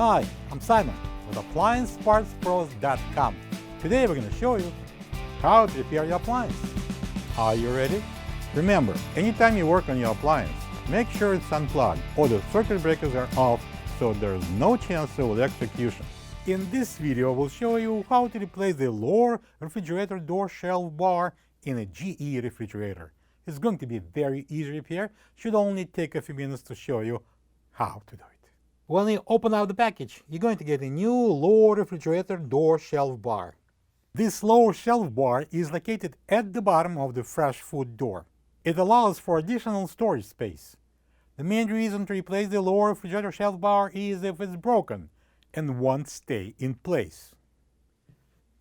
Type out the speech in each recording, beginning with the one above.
Hi, I'm Simon with AppliancePartsPros.com. Today we're going to show you how to repair your appliance. Are you ready? Remember, anytime you work on your appliance, make sure it's unplugged or the circuit breakers are off so there's no chance of electrocution. In this video, we'll show you how to replace the lower refrigerator door shelf bar in a GE refrigerator. It's going to be very easy repair. Should only take a few minutes to show you how to do it. When you open out the package, you're going to get a new lower refrigerator door shelf bar. This lower shelf bar is located at the bottom of the fresh food door. It allows for additional storage space. The main reason to replace the lower refrigerator shelf bar is if it's broken and won't stay in place.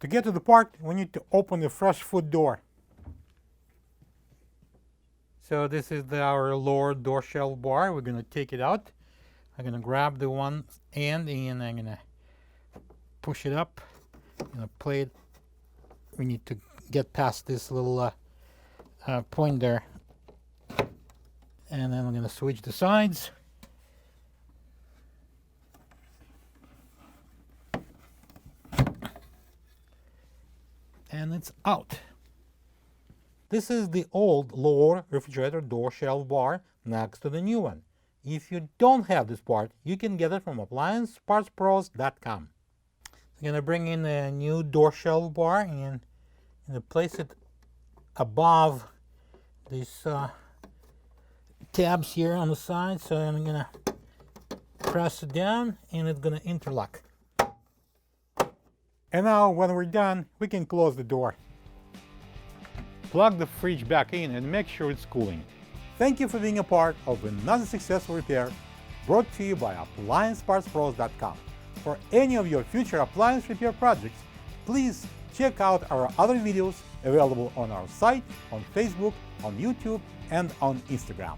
To get to the part, we need to open the fresh food door. So this is our lower door shelf bar. We're going to take it out. I'm going to grab the one end and I'm going to push it up. I'm going to play it. We need to get past this little point there. And then I'm going to switch the sides. And it's out. This is the old lower refrigerator door shelf bar next to the new one. If you don't have this part, you can get it from AppliancePartsPros.com. I'm going to bring in a new door shelf bar and place it above these tabs here on the side. So I'm going to press it down and it's going to interlock. And now when we're done, we can close the door. Plug the fridge back in and make sure it's cooling. Thank you for being a part of another successful repair brought to you by AppliancePartsPros.com. For any of your future appliance repair projects, please check out our other videos available on our site, on Facebook, on YouTube, and on Instagram.